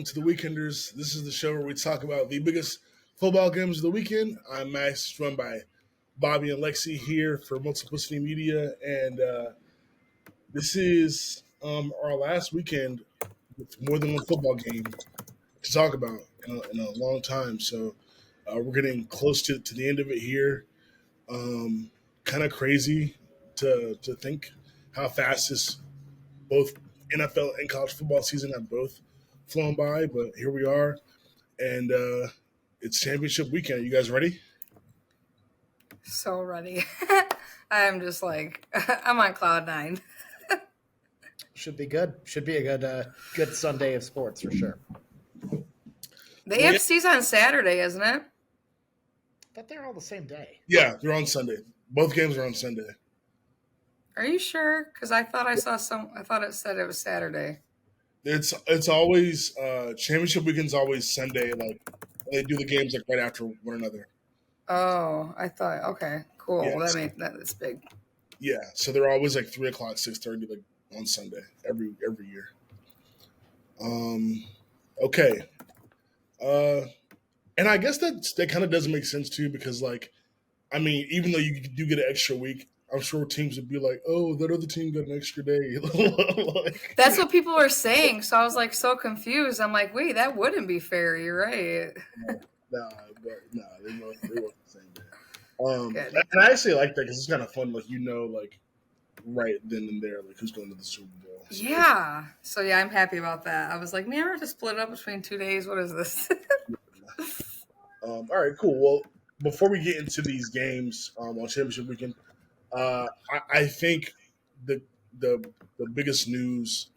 welcome to the Weekenders. This is the show where we talk about the biggest football games of the weekend. I'm Max, joined by Bobby and Lexi here for Multiplicity Media, and this is our last weekend with more than one football game to talk about in a long time. So we're getting close to the end of it here. Kind of crazy to think how fast this both NFL and college football season have both flown by, but here we are, and it's championship weekend. You guys ready? So ready. I'm just like, I'm on cloud nine. Should be good. Should be a good Sunday of sports for sure. The AFC's on Saturday, isn't it? But they're all the same day. Yeah, they're on Sunday. Both games are on Sunday. Are you sure? Because I thought I saw I thought it said it was Saturday. It's always championship weekend's always Sunday. Like they do the games like right after one another. Oh, I thought. Okay, cool. Yeah, Well, that's big. Yeah, so they're always like 3:00, 6:30, like on Sunday every year. Okay. And I guess that kind of does make sense too, because like, I mean, even though you do get an extra week, I'm sure teams would be like, "Oh, that other team got an extra day." Like, that's what people were saying. So I was like so confused. I'm like, wait, that wouldn't be fair. You're right. Nah, they both the same day. And I actually like that because it's kind of fun. Like like right then and there, like who's going to the Super Bowl. So yeah. So yeah, I'm happy about that. I was like, man, we're to split it up between 2 days. What is this? All right, cool. Well, before we get into these games on championship weekend, I think the biggest news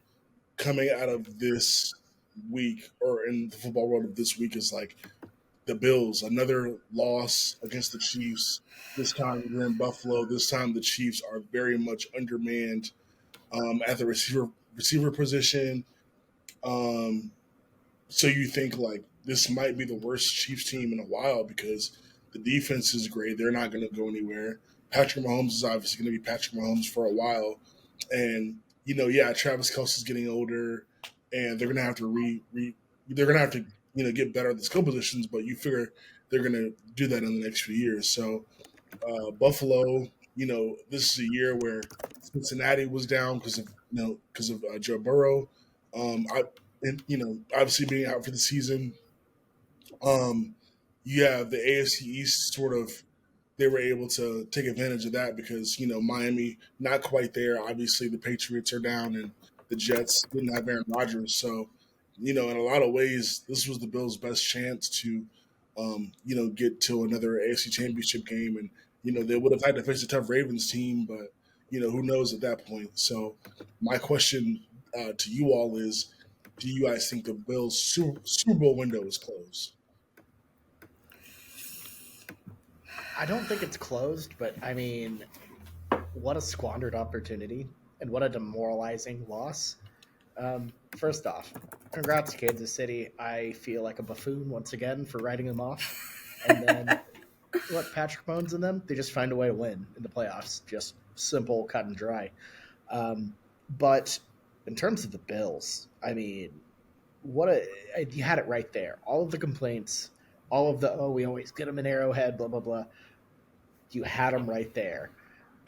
coming out of this week or in the football world of this week is like the Bills, another loss against the Chiefs. This time we're in Buffalo. This time the Chiefs are very much undermanned at the receiver position. So you think like this might be the worst Chiefs team in a while because the defense is great. They're not going to go anywhere. Patrick Mahomes is obviously going to be Patrick Mahomes for a while. And, Travis Kelce's getting older and they're going to have to get better at the skill positions, but you figure they're going to do that in the next few years. So Buffalo, this is a year where Cincinnati was down because of Joe Burrow. Obviously being out for the season. You have the AFC East sort of, they were able to take advantage of that because, Miami, not quite there. Obviously, the Patriots are down and the Jets didn't have Aaron Rodgers. So, in a lot of ways, this was the Bills' best chance to, get to another AFC championship game. And, they would have had to face a tough Ravens team, but, who knows at that point. So my question to you all is, do you guys think the Bills' Super Bowl window is closed? I don't think it's closed, but I mean, what a squandered opportunity and what a demoralizing loss. First off, congrats, Kansas City. I feel like a buffoon once again for writing them off. And then, Patrick Mahomes and them, they just find a way to win in the playoffs. Just simple, cut and dry. But in terms of the Bills, I mean, you had it right there. All of the complaints, all of the, we always get them in Arrowhead, blah, blah, blah. You had them right there.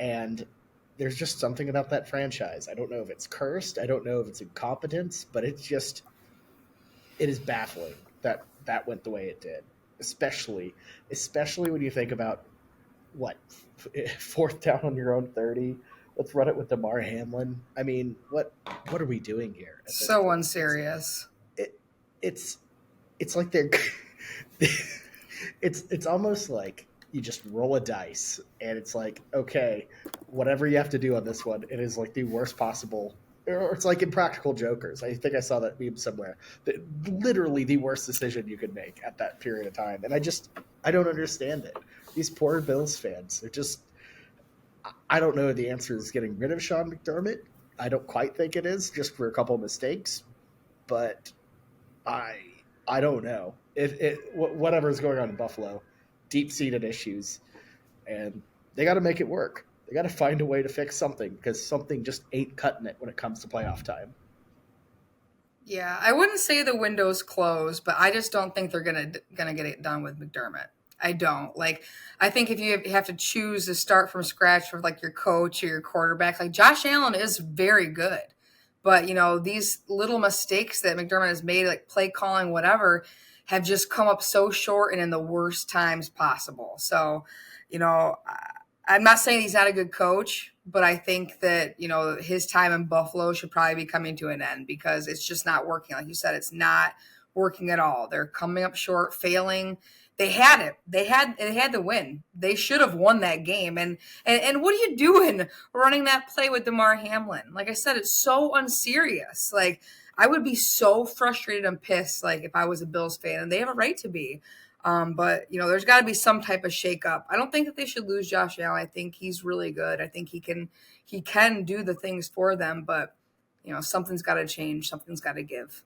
And there's just something about that franchise. I don't know if it's cursed. I don't know if it's incompetence, but it is baffling that went the way it did. Especially when you think about fourth down on your own 30. Let's run it with DeMar Hamlin. I mean, what are we doing here? So unserious. It's like they're it's almost like you just roll a dice and it's like, okay, whatever you have to do on this one, it is like the worst possible, or it's like Impractical Jokers. I think I saw that meme somewhere. Literally the worst decision you could make at that period of time. And I don't understand it. These poor Bills fans, they're just, I don't know if the answer is getting rid of Sean McDermott. I don't quite think it is, just for a couple of mistakes. But I don't know. Whatever is going on in Buffalo, deep-seated issues, and they got to make it work. They got to find a way to fix something because something just ain't cutting it when it comes to playoff time. Yeah, I wouldn't say the window's closed, but I just don't think they're gonna get it done with McDermott. I don't like. I think if you have to choose to start from scratch for like your coach or your quarterback, like Josh Allen is very good, but these little mistakes that McDermott has made, like play calling, whatever, have just come up so short and in the worst times possible. So, I'm not saying he's not a good coach, but I think that, his time in Buffalo should probably be coming to an end because it's just not working. Like you said, it's not working at all. They're coming up short, failing. They had it. They had the win. They should have won that game. And what are you doing running that play with Damar Hamlin? Like I said, it's so unserious. Like I would be so frustrated and pissed, like if I was a Bills fan, and they have a right to be. But there's got to be some type of shakeup. I don't think that they should lose Josh Allen. I think he's really good. I think he can do the things for them, but something's got to change. Something's got to give.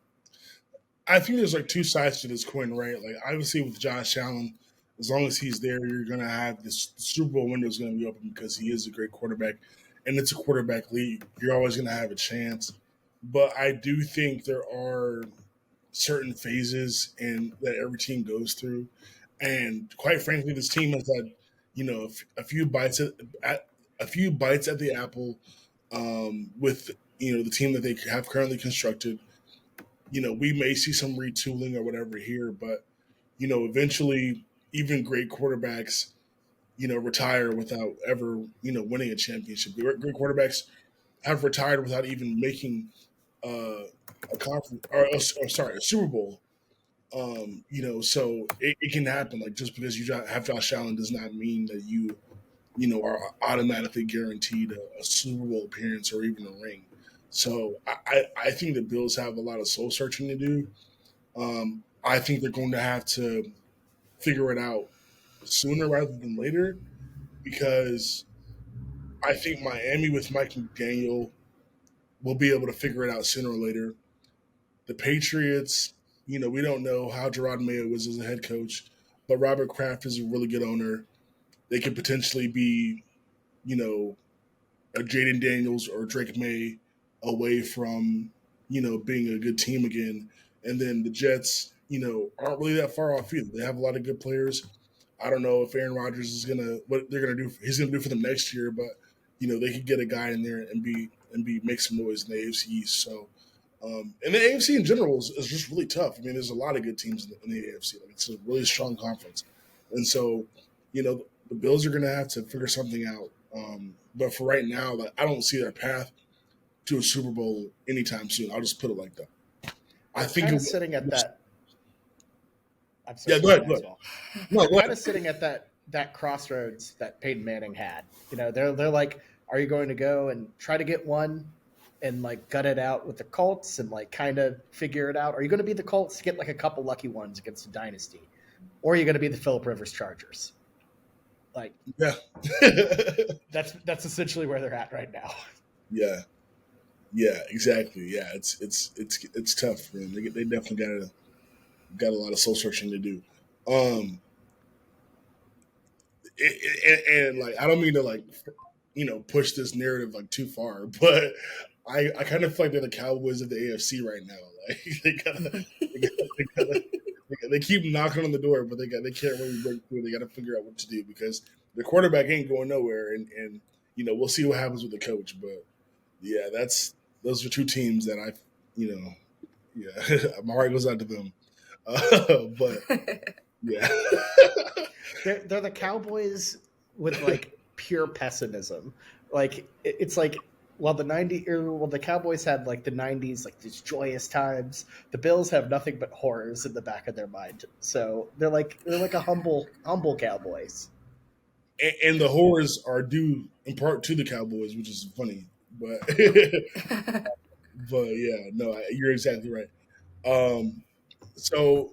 I think there's like two sides to this coin, right? Like obviously with Josh Allen, as long as he's there, you're gonna have this the Super Bowl window is gonna be open because he is a great quarterback, and it's a quarterback league. You're always gonna have a chance. But I do think there are certain phases and that every team goes through, and quite frankly, this team has had a few bites at a few bites at the apple with the team that they have currently constructed. We may see some retooling or whatever here, but eventually, even great quarterbacks, retire without ever, winning a championship. Great quarterbacks have retired without even making a conference or sorry, a Super Bowl. So it can happen. Like just because you have Josh Allen does not mean that are automatically guaranteed a Super Bowl appearance or even a ring. So I think the Bills have a lot of soul searching to do. I think they're going to have to figure it out sooner rather than later because I think Miami with Mike McDaniel will be able to figure it out sooner or later. The Patriots, we don't know how Gerard Mayo was as a head coach, but Robert Kraft is a really good owner. They could potentially be, a Jaden Daniels or Drake May away from, being a good team again. And then the Jets, aren't really that far off either. They have a lot of good players. I don't know if Aaron Rodgers is what they're gonna do. He's gonna do for them next year, but they could get a guy in there and make some noise in the AFC East. So, and the AFC in general is just really tough. I mean, there's a lot of good teams in the AFC. Like it's a really strong conference, and so the Bills are gonna have to figure something out. But for right now, like I don't see their path to a Super Bowl anytime soon. I'll just put it like that. I think kind of sitting at that. I'm yeah, sorry, go ahead. well. No, go kind ahead. of sitting at that crossroads that Peyton Manning had. They're like, are you going to go and try to get one and like gut it out with the Colts and like kind of figure it out? Are you going to be the Colts to get like a couple lucky ones against the dynasty, or are you going to be the Phillip Rivers Chargers? Like, Yeah, that's essentially where they're at right now. yeah, exactly. Yeah, it's tough, man. They definitely got a lot of soul searching to do. And like I don't mean to like push this narrative like too far, but I kind of feel like they're the Cowboys of the AFC right now. Like they keep knocking on the door, but they can't really break through. They got to figure out what to do because the quarterback ain't going nowhere, and we'll see what happens with the coach. But yeah, those are two teams that yeah, my heart goes out to them. But yeah. They're the Cowboys with like pure pessimism. Like it's like while the Cowboys had like the 90s, like these joyous times, the Bills have nothing but horrors in the back of their mind. So they're like a humble Cowboys. And the horrors are due in part to the Cowboys, which is funny. But but yeah, no, you're exactly right. So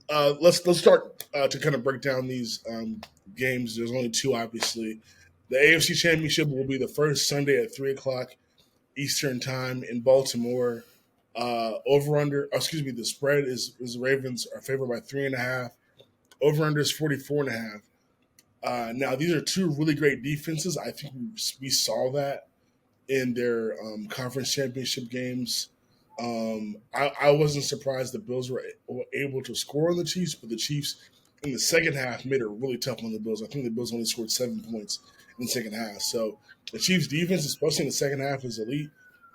let's start to kind of break down these games. There's only two, obviously. The AFC Championship will be the first Sunday at 3:00 Eastern Time in Baltimore. Over under, excuse me, the spread is the Ravens are favored by 3.5. Over under is 44.5. Now these are two really great defenses. I think we saw that in their conference championship games. I wasn't surprised the Bills were able to score on the Chiefs, but the Chiefs in the second half made it really tough on the Bills. I think the Bills only scored 7 points in the second half. So the Chiefs' defense, especially in the second half, is elite.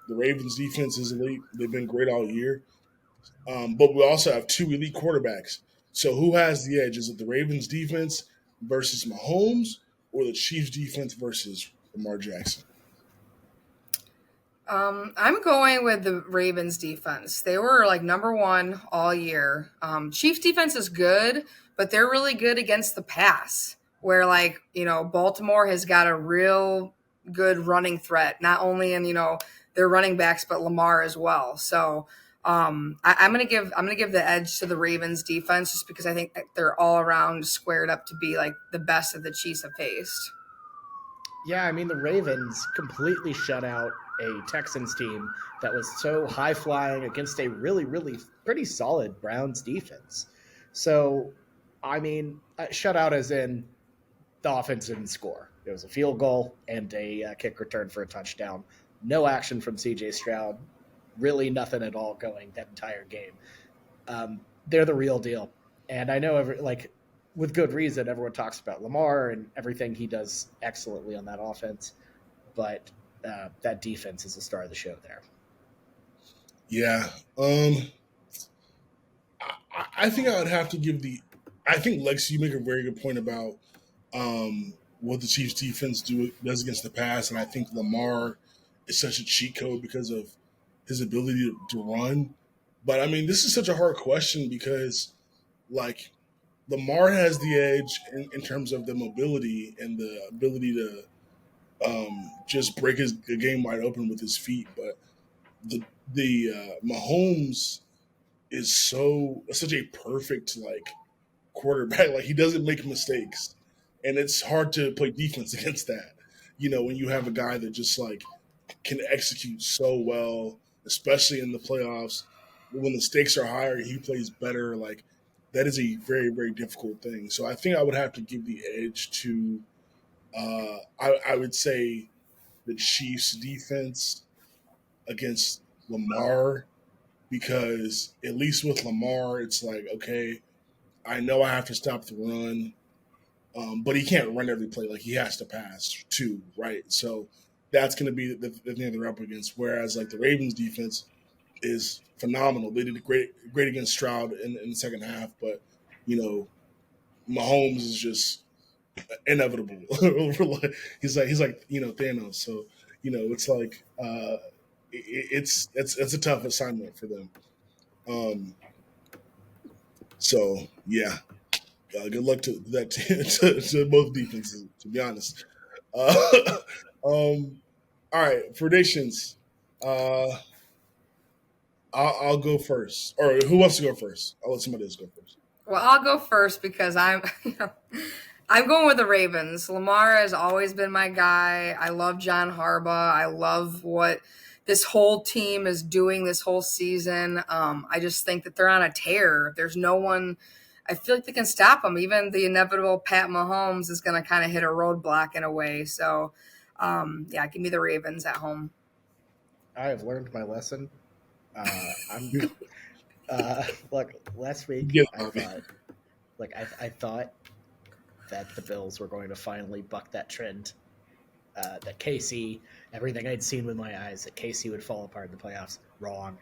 The Ravens' defense is elite. They've been great all year. But we also have two elite quarterbacks. So who has the edge? Is it the Ravens' defense versus Mahomes, or the Chiefs' defense versus Lamar Jackson? I'm going with the Ravens defense. They were like number one all year. Chiefs defense is good, but they're really good against the pass. Where like Baltimore has got a real good running threat, not only in their running backs, but Lamar as well. So I'm gonna give the edge to the Ravens defense just because I think that they're all around squared up to be like the best that the Chiefs have faced. Yeah, I mean, the Ravens completely shut out a Texans team that was so high flying against a really, really pretty solid Browns defense. So, I mean, shutout as in the offense didn't score. It was a field goal and a kick return for a touchdown. No action from CJ Stroud. Really nothing at all going that entire game. They're the real deal. And I know with good reason, everyone talks about Lamar and everything he does excellently on that offense, but that defense is the star of the show there. Yeah. I think I would have to give the. I think Lexi, you make a very good point about what the Chiefs defense does against the pass, and I think Lamar is such a cheat code because of his ability to run. But I mean, this is such a hard question because like Lamar has the edge in terms of the mobility and the ability to just break the game wide open with his feet, but the Mahomes is such a perfect like quarterback. Like he doesn't make mistakes, and it's hard to play defense against that. When you have a guy that just like can execute so well, especially in the playoffs, when the stakes are higher, he plays better. Like that is a very very difficult thing. So I think I would have to give the edge to. I would say the Chiefs defense against Lamar because at least with Lamar, it's like okay, I know I have to stop the run, but he can't run every play. Like he has to pass too, right? So that's going to be the thing they're up against. Whereas like the Ravens defense is phenomenal. They did great against Stroud in the second half, but Mahomes is just inevitable. he's like Thanos. So it's like it's a tough assignment for them. Um, so yeah, good luck to that to both defenses. To be honest. All right, predictions. Uh, I'll go first. Or who wants to go first? I'll let somebody else go first. Well, I'll go first because I'm going with the Ravens. Lamar has always been my guy. I love John Harbaugh. I love what this whole team is doing this whole season. I just think that they're on a tear. There's no one. I feel like they can stop them. Even the inevitable Pat Mahomes is going to kind of hit a roadblock in a way. So, yeah, give me the Ravens at home. I have learned my lesson. I'm look. Last week, Yeah, I thought that the Bills were going to finally buck that trend. That KC, everything I'd seen with my eyes, that KC would fall apart in the playoffs. Wrong.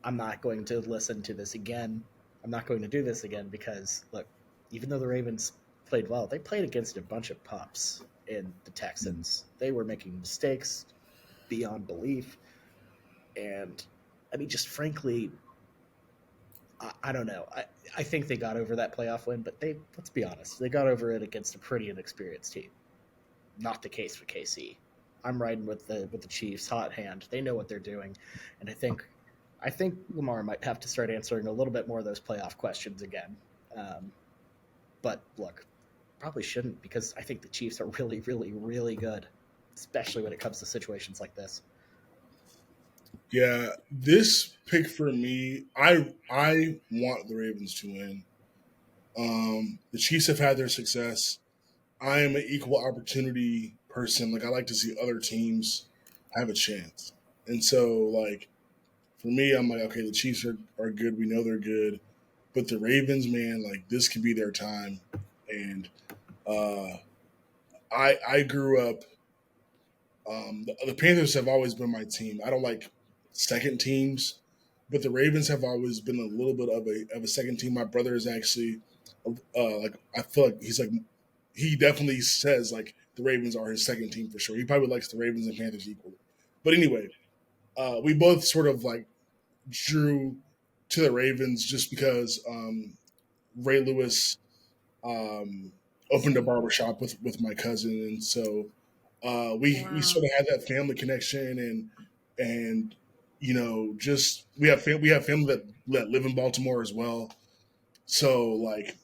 I'm not going to listen to this again. I'm not going to do this again because, look, even though the Ravens played well, they played against a bunch of pups in the Texans. They were making mistakes beyond belief. And, I mean, just frankly, I don't know. I think they got over that playoff win, but let's be honest, they got over it against a pretty inexperienced team. Not the case for KC. I'm riding with the Chiefs, hot hand. They know what they're doing, and I think Lamar might have to start answering a little bit more of those playoff questions again. But look, probably shouldn't because I think the Chiefs are really, really, really good, especially when it comes to situations like this. Yeah, this pick for me, I want the Ravens to win. The Chiefs have had their success. I am an equal opportunity person. Like I like to see other teams have a chance, and so like For me, I'm like, okay, the Chiefs are good. We know they're good. But the Ravens, man, like this could be their time. And uh, I grew up. The Panthers have always been my team. I don't like second teams, but the Ravens have always been a little bit of a second team. My brother is actually like I feel like he definitely says like the Ravens are his second team for sure. He probably likes the Ravens and Panthers equally. But anyway, we both sort of like drew to the Ravens just because Ray Lewis um, opened a barbershop with my cousin, and so we Wow. sort of had that family connection, and just we have family that live in Baltimore as well. So like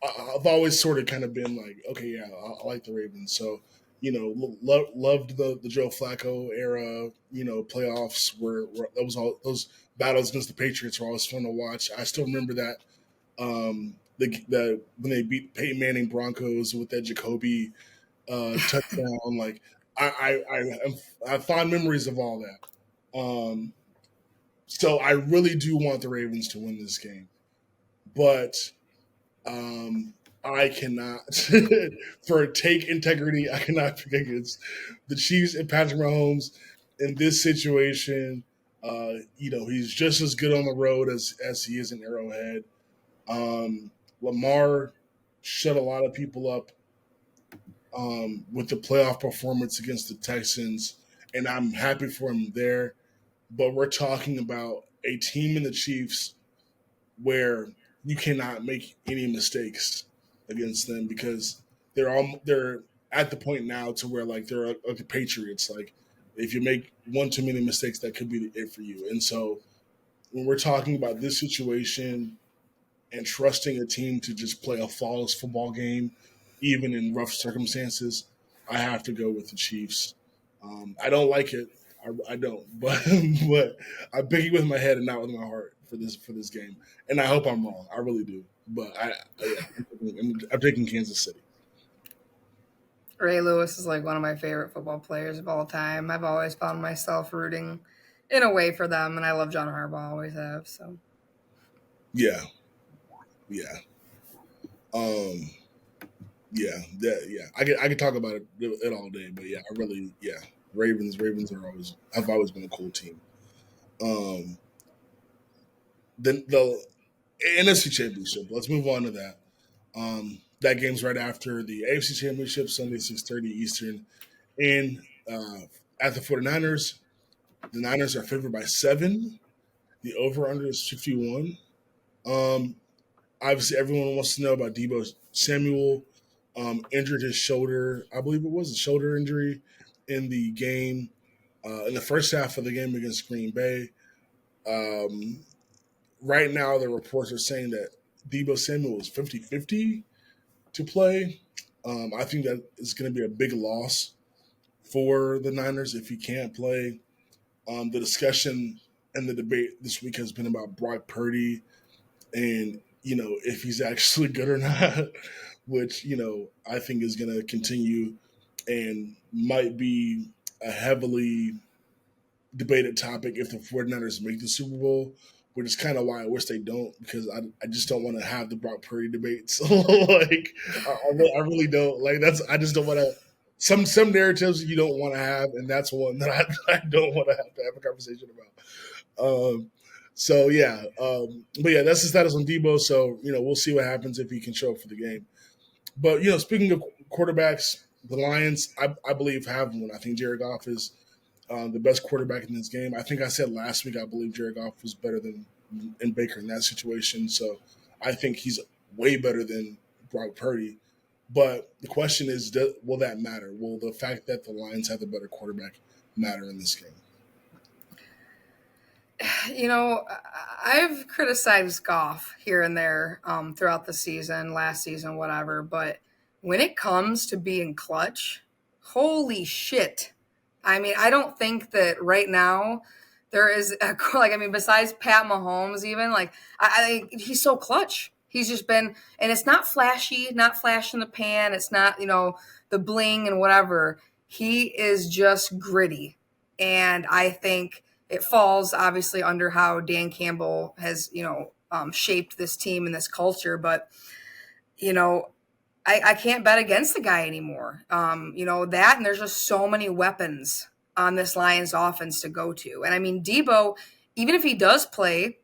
I've always sort of kind of been like, okay, yeah, I like the Ravens. So loved the Joe Flacco era. Playoffs were that was all those battles against the Patriots were always fun to watch. I still remember that the when they beat Peyton Manning Broncos with that Jacoby touchdown. Like I have fond memories of all that. So I really do want the Ravens to win this game, but um, I cannot, for take integrity, I cannot pick against the Chiefs and Patrick Mahomes in this situation. He's just as good on the road as he is in Arrowhead. Um, Lamar shut a lot of people up with the playoff performance against the Texans, and I'm happy for him there. But we're talking about a team in the Chiefs where you cannot make any mistakes against them because they're at the point now to where like they're like the Patriots. Like if you make one too many mistakes, that could be it for you. And so when we're talking about this situation and trusting a team to just play a flawless football game, even in rough circumstances, I have to go with the Chiefs. I don't like it. I don't, but but I'm picking with my head and not with my heart for this game, and I hope I'm wrong. I really do, but I'm taking Kansas City. Ray Lewis is like one of my favorite football players of all time. I've always found myself rooting in a way for them, and I love John Harbaugh, always have. So Yeah, yeah, um, yeah. I could talk about it all day, but yeah, I really Ravens have always been a cool team. Um, the NFC Championship. Let's move on to that. That game's right after the AFC Championship, Sunday 6:30 Eastern, and at the 49ers. The Niners are favored by 7. The over under is 51. Um, Obviously, everyone wants to know about Debo Samuel. Injured his shoulder. I believe it was a shoulder injury in the game, in the first half of the game against Green Bay. Um, right now, the reports are saying that Debo Samuel is 50-50 to play. I think that is going to be a big loss for the Niners if he can't play. The discussion and the debate this week has been about Brock Purdy and if he's actually good or not, which I think is going to continue and might be a heavily debated topic if the 49ers make the Super Bowl, which is kind of why I wish they don't, because I just don't want to have the Brock Purdy debates. Like I really don't like I just don't want to. Some narratives you don't want to have, and that's one that I don't want to have a conversation about. So yeah, but yeah, that's the status on Debo. So we'll see what happens if he can show up for the game. But speaking of quarterbacks, the Lions, I believe, have one. I think Jared Goff is the best quarterback in this game. I think I said last week I believe Jared Goff was better than Baker in that situation. So I think he's way better than Brock Purdy. But the question is, will that matter? Will the fact that the Lions have the better quarterback matter in this game? I've criticized Goff here and there throughout the season, last season, whatever. But when it comes to being clutch, holy shit. I mean, I don't think that right now there is besides Pat Mahomes, even he's so clutch. He's just been, and it's not flashy, not flash in the pan. It's not, the bling and whatever. He is just gritty. And I think it falls obviously under how Dan Campbell has, shaped this team and this culture. But, you know, I can't bet against the guy anymore. That, and there's just so many weapons on this Lions offense to go to. And I mean, Debo, even if he does play,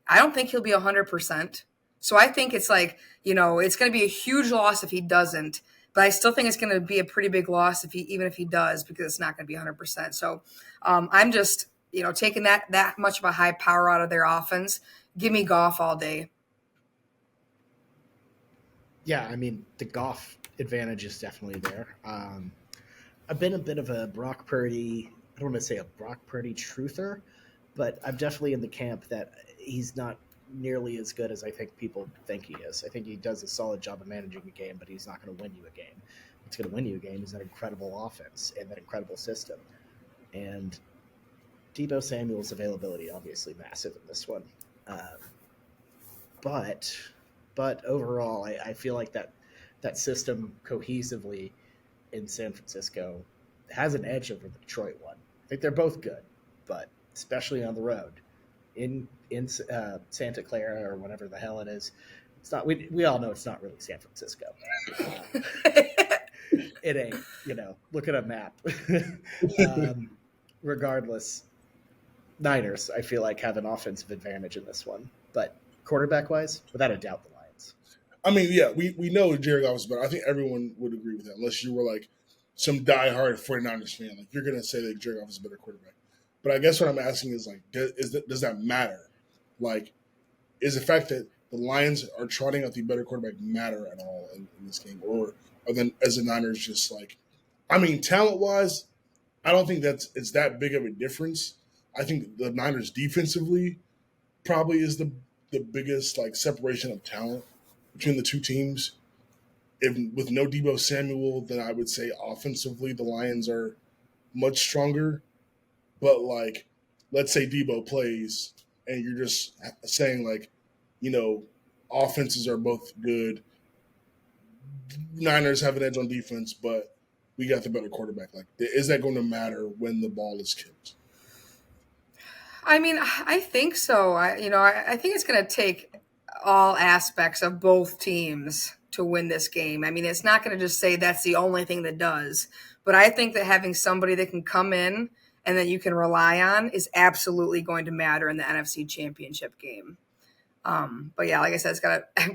I don't think he'll be 100%. So I think it's like, it's going to be a huge loss if he doesn't. But I still think it's going to be a pretty big loss even if he does, because it's not going to be 100%. So I'm just, taking that much of a high power out of their offense. Give me Goff all day. Yeah, I mean, the Goff advantage is definitely there. I've been a bit of a Brock Purdy, I don't want to say a Brock Purdy truther, but I'm definitely in the camp that he's not nearly as good as I think people think he is. I think he does a solid job of managing a game, but he's not going to win you a game. What's going to win you a game is that incredible offense and that incredible system. And Deebo Samuel's availability, obviously massive in this one. But overall, I feel like that system cohesively in San Francisco has an edge over the Detroit one. I think they're both good, but especially on the road in Santa Clara or whatever the hell it is, it's not. We all know it's not really San Francisco. It ain't. Look at a map. Regardless, Niners, I feel like, have an offensive advantage in this one, but quarterback wise, without a doubt, the Lions. I mean, yeah, we know Jared Goff is better. I think everyone would agree with that, unless you were like some diehard 49ers fan. Like, you're going to say that Jared Goff is a better quarterback. But I guess what I'm asking is, like, does that matter? Like, is the fact that the Lions are trotting out the better quarterback matter at all in this game? Or are then as the Niners just like, I mean, talent-wise, I don't think it's that big of a difference. I think the Niners defensively probably is the biggest like separation of talent between the two teams. If with no Debo Samuel, then I would say offensively the Lions are much stronger. But like, let's say Debo plays, and you're just saying like, offenses are both good. Niners have an edge on defense, but we got the better quarterback. Like, is that going to matter when the ball is kicked? I mean, I think so. I think it's going to take all aspects of both teams to win this game. I mean, it's not going to just say that's the only thing that does, but I think that having somebody that can come in and that you can rely on is absolutely going to matter in the NFC Championship game. But yeah, like I said,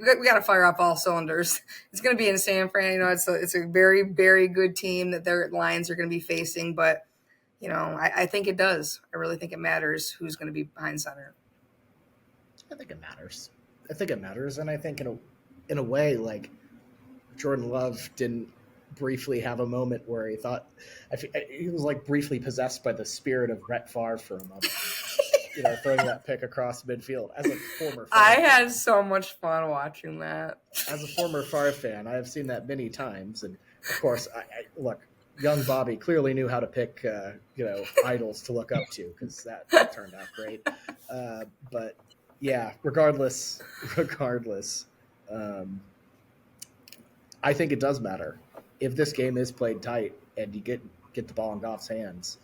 we got to fire up all cylinders. It's going to be in San Fran. It's a very, very good team that their Lions are going to be facing, but I think it does. I really think it matters who's going to be behind center. I think it matters. And I think in a way, like, Jordan Love didn't briefly have a moment where he thought he was like briefly possessed by the spirit of Brett Favre for a moment. Throwing that pick across midfield. As a former I had so much fun watching that. As a former Favre fan, I have seen that many times, and of course, I look. Young Bobby clearly knew how to pick, idols to look up to, because that turned out great. But yeah, regardless, I think it does matter if this game is played tight and you get the ball in Goff's hands.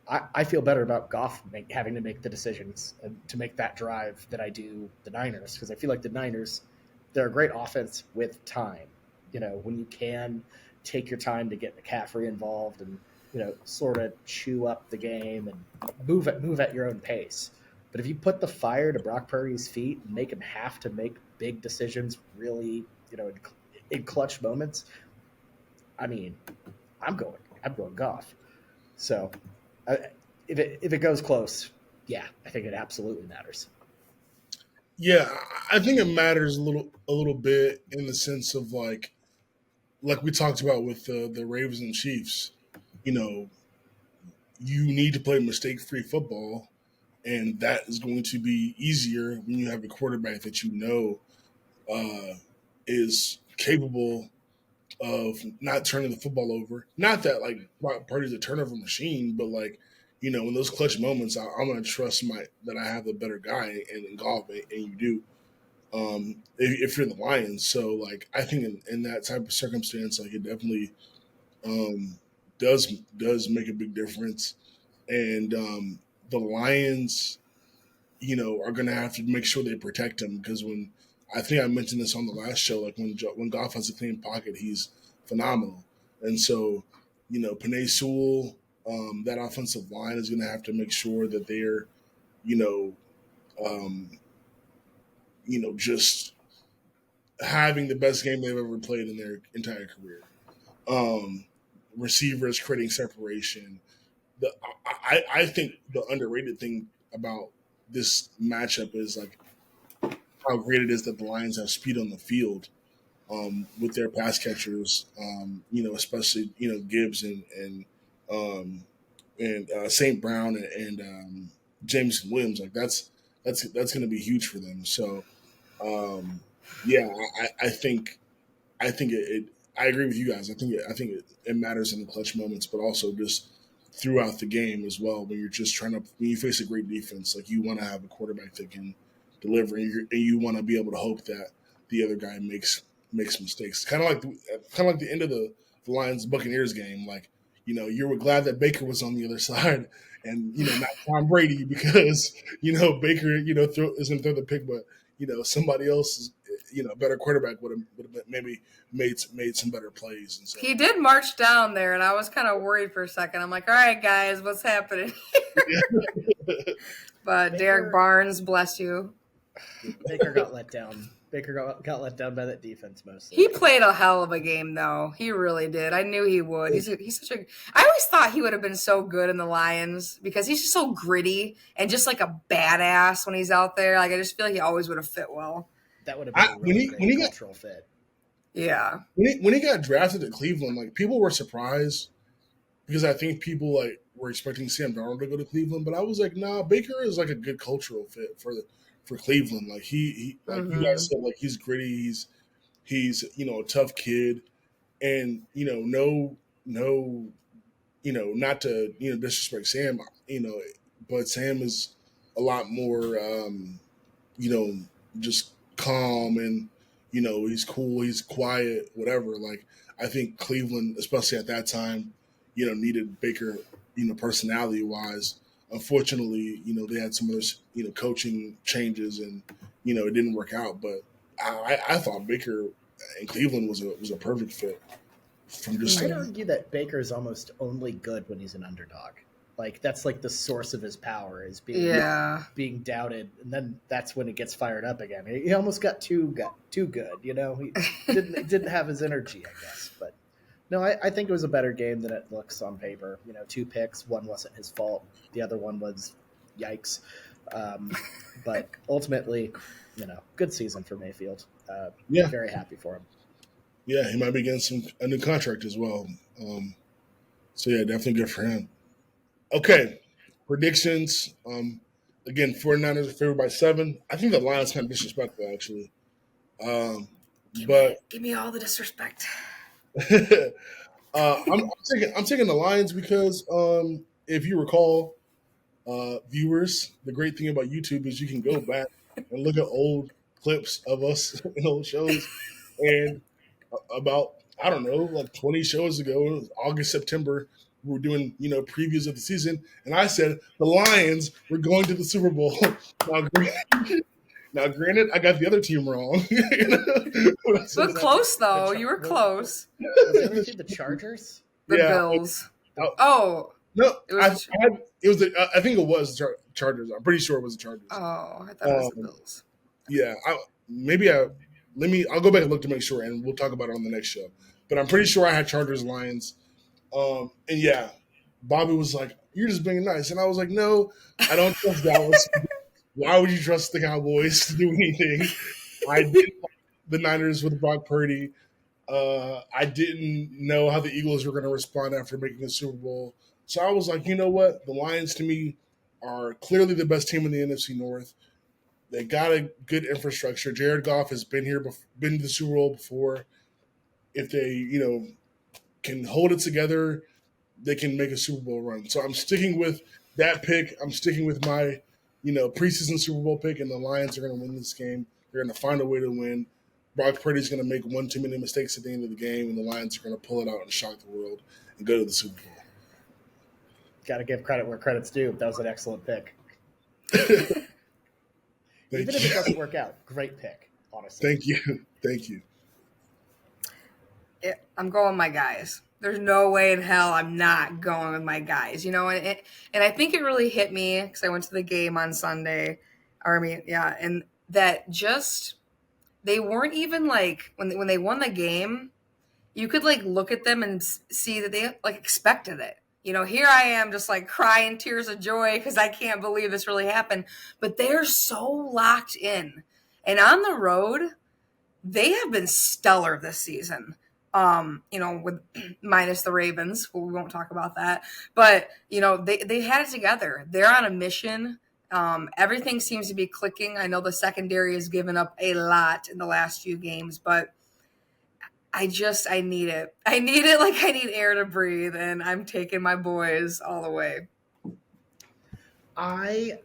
I feel better about Goff having to make the decisions and to make that drive than I do the Niners, because I feel like the Niners, they're a great offense with time. When you can take your time to get McCaffrey involved and sort of chew up the game and move at your own pace. But if you put the fire to Brock Purdy's feet and make him have to make big decisions really, in clutch moments, I mean, I'm going Goff. So if it goes close, yeah, I think it absolutely matters. Yeah, I think it matters a little bit in the sense of like we talked about with the Ravens and Chiefs. You need to play mistake-free football, and that is going to be easier when you have a quarterback that is capable of not turning the football over. Not that like Purdy's a turnover machine, but like in those clutch moments, I'm going to trust that I have the better guy in golf, and you do. If you're the Lions, so like I think in that type of circumstance, like it definitely does make a big difference. and the Lions, are going to have to make sure they protect him because when I think I mentioned this on the last show, like when Goff has a clean pocket, he's phenomenal, and so Penei Sewell, that offensive line is going to have to make sure that they're you know um, just having the best game they've ever played in their entire career. Um, Receivers creating separation. I think the underrated thing about this matchup is like how great it is that the Lions have speed on the field with their pass catchers. Especially Gibbs um, and St. Brown and Jameson Williams. Like that's going to be huge for them. So um, yeah, I think it. I agree with you guys. I think it matters in the clutch moments, but also just throughout the game as well. When you're just trying to when you face a great defense, like you want to have a quarterback that can deliver, and you want to be able to hope that the other guy makes mistakes. Kind of like the end of the Lions Buccaneers game. Like you were glad that Baker was on the other side, and not Tom Brady because Baker is going to throw the pick, but somebody else is better quarterback would have maybe made some better plays. And so He did march down there, and I was kind of worried for a second. I'm like, all right, guys, what's happening? But Derek Barnes, bless you. Baker got let down. Baker got let down by that defense mostly. He played a hell of a game, though. He really did. I knew he would. He's such a. I always thought he would have been so good in the Lions because he's just so gritty and just like a badass when he's out there. Like I just feel like he always would have fit well. That would have been a really great cultural fit. Yeah. When he got drafted to Cleveland, like people were surprised because I think people like were expecting Sam Darnold to go to Cleveland, but I was like, nah, Baker is like a good cultural fit for Cleveland. Like he like you guys said, like he's gritty, he's a tough kid, and not to disrespect Sam, but Sam is a lot more just calm and he's cool, he's quiet, whatever. Like I think Cleveland, especially at that time, needed Baker, personality wise. Unfortunately, they had some of those coaching changes and it didn't work out. But I thought Baker in Cleveland was a perfect fit. From just I'd argue that Baker is almost only good when he's an underdog. Like that's like the source of his power is being doubted, and then that's when it gets fired up again. He almost got too good, He didn't have his energy, I guess. But no, I think it was a better game than it looks on paper. 2 picks, one wasn't his fault, the other one was yikes. But ultimately, good season for Mayfield. Very happy for him. Yeah, he might be getting a new contract as well. So yeah, definitely good for him. Okay, predictions. Again, 49ers are favored by 7. I think the Lions kind of disrespectful, actually. Give me all the disrespect. I'm taking the Lions because if you recall, viewers, the great thing about YouTube is you can go back and look at old clips of us in old shows, and about I don't know, like 20 shows ago, August, September. We were doing, previews of the season, and I said the Lions were going to the Super Bowl. Now, granted, I got the other team wrong. But close though. You were close. Was the other team the Chargers? The Bills. No, I think it was Chargers. I'm pretty sure it was the Chargers. Oh, I thought it was the Bills. Yeah, I'll go back and look to make sure, and we'll talk about it on the next show. But I'm pretty sure I had Chargers Lions. And yeah, Bobby was like, "You're just being nice," and I was like, "No, I don't trust Dallas. Why would you trust the Cowboys to do anything?" I didn't like the Niners with Brock Purdy. I didn't know how the Eagles were going to respond after making the Super Bowl, so I was like, you know what? The Lions to me are clearly the best team in the NFC North. They got a good infrastructure. Jared Goff has been been to the Super Bowl before. If they, can hold it together, they can make a Super Bowl run. So I'm sticking with that pick. I'm sticking with my, preseason Super Bowl pick, and the Lions are going to win this game. They're going to find a way to win. Brock Purdy's going to make one too many mistakes at the end of the game, and the Lions are going to pull it out and shock the world and go to the Super Bowl. Got to give credit where credit's due. That was an excellent pick. Thank Even if you. it doesn't work out, great pick, honestly. Thank you. Thank you. I'm going with my guys. There's no way in hell I'm not going with my guys. And I think it really hit me because I went to the game on Sunday. And that just they weren't even like when they won the game. You could like look at them and see that they like expected it. Here I am just like crying tears of joy because I can't believe this really happened. But they're so locked in, and on the road, they have been stellar this season. With minus the Ravens, we won't talk about that. But they had it together. They're on a mission. Everything seems to be clicking. I know the secondary has given up a lot in the last few games, but I need it. I need it like I need air to breathe, and I'm taking my boys all the way. I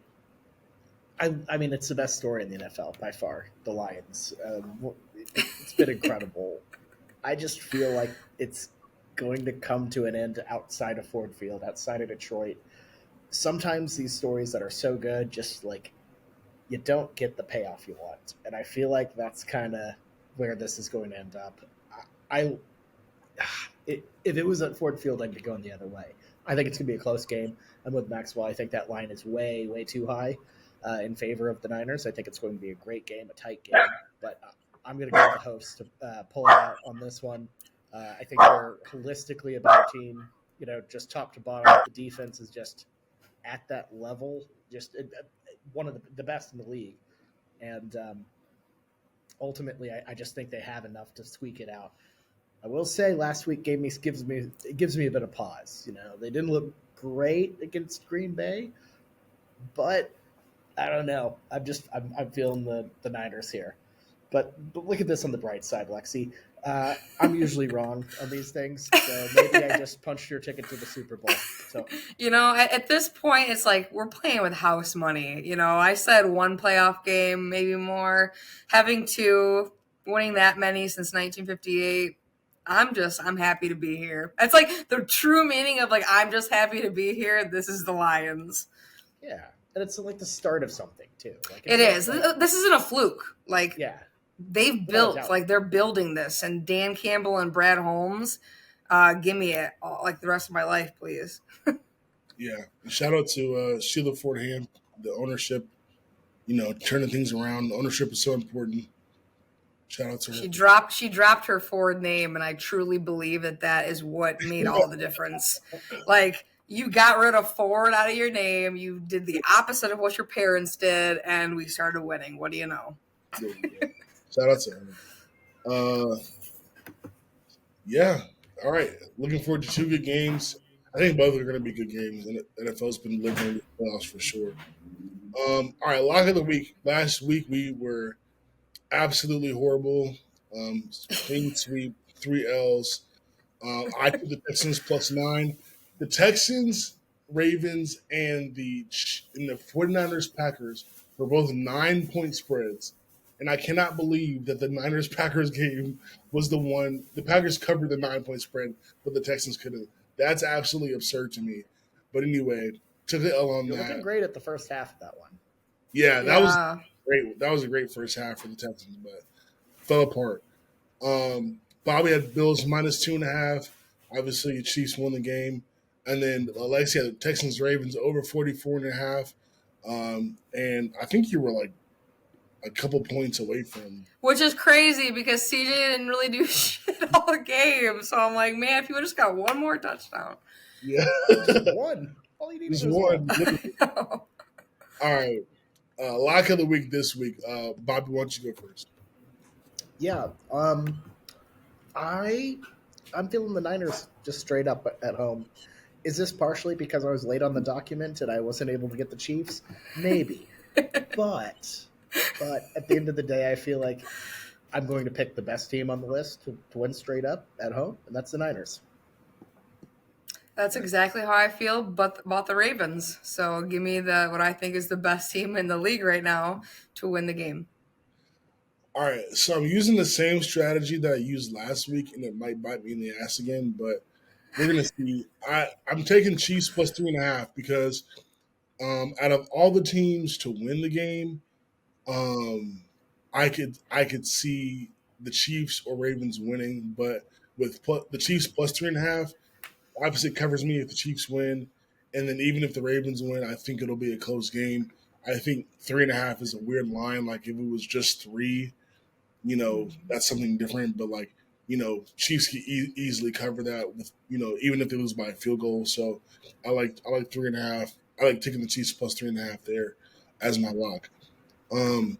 mean, it's the best story in the NFL by far. The Lions. It's been incredible. I just feel like it's going to come to an end outside of Ford Field, outside of Detroit. Sometimes these stories that are so good, just like you don't get the payoff you want, and I feel like that's kind of where this is going to end up. If it was at Ford Field, I'd be going the other way. I think it's going to be a close game. I'm with Maxwell. I think that line is way, way too high in favor of the Niners. I think it's going to be a great game, a tight game. But I'm going to go with the host to pull it out on this one. I think they're holistically a better team. Just top to bottom, the defense is just at that level, just one of the best in the league. And ultimately, I just think they have enough to squeak it out. I will say last week gives me a bit of pause. They didn't look great against Green Bay, but I don't know. I'm feeling the Niners here. But look at this on the bright side, Lexi. I'm usually wrong on these things, so maybe I just punched your ticket to the Super Bowl. So at this point, it's like we're playing with house money. I said one playoff game, maybe more. Having two, winning that many since 1958. I'm happy to be here. It's like the true meaning of like I'm just happy to be here. This is the Lions. Yeah, and it's like the start of something too. Like it is. Like, this isn't a fluke. Like yeah. They've built, like they're building this, and Dan Campbell and Brad Holmes, give me it like the rest of my life, please. Yeah, shout out to Sheila Fordham, the ownership. Turning things around. The ownership is so important. Shout out to her. She dropped her Ford name, and I truly believe that is what made all the difference. Like you got rid of Ford out of your name, you did the opposite of what your parents did, and we started winning. What do you know? Yeah. Shout out to her. Yeah. All right. Looking forward to 2 good games. I think both are going to be good games, and the NFL's been delivering the playoffs for sure. All right, lock of the week. Last week we were absolutely horrible. Clean sweep, 3 L's. I put the Texans +9. The Texans, Ravens, and the 49ers Packers were both 9-point spreads. And I cannot believe that the Niners-Packers game was the one. The Packers covered the 9-point spread, but the Texans couldn't. That's absolutely absurd to me. But anyway, took the L on You're that. looking great at the first half of that one. Yeah, that was great. That was a great first half for the Texans, but fell apart. Bobby had Bills -2.5. Obviously, the Chiefs won the game. And then Lexi had the Texans Ravens over 44.5. And I think you were like a couple points away from. Which is crazy because CJ didn't really do shit all the game. So I'm like, man, if you would have just got one more touchdown. Yeah. Just one. All you need is one. All right. Lock of the week this week. Bobby, why don't you go first? Yeah. I'm feeling the Niners just straight up at home. Is this partially because I was late on the document and I wasn't able to get the Chiefs? Maybe. But at the end of the day, I feel like I'm going to pick the best team on the list to win straight up at home, and that's the Niners. That's exactly how I feel about the Ravens. So give me what I think is the best team in the league right now to win the game. All right, so I'm using the same strategy that I used last week, and it might bite me in the ass again, but We're gonna see. I'm taking Chiefs plus 3.5 because out of all the teams to win the game, um, I could see the Chiefs or Ravens winning, but with the Chiefs plus 3.5, obviously it covers me if the Chiefs win, and then even if the Ravens win, I think it'll be a close game. I think 3.5 is a weird line. Like if it was just three, that's something different. But like, Chiefs can easily cover that with, even if they lose by a field goal. So I like 3.5. I like taking the Chiefs plus 3.5 there as my lock. Um,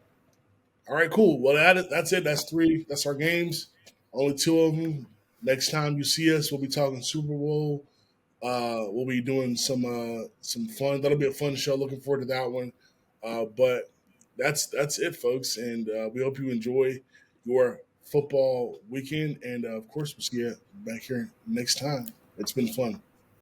all right, cool. Well, that's it. That's three. That's our games. Only two of them. Next time you see us, we'll be talking Super Bowl. We'll be doing some fun. That'll be a fun show. Looking forward to that one. But that's it, folks. And we hope you enjoy your football weekend. And of course, we'll see you back here next time. It's been fun.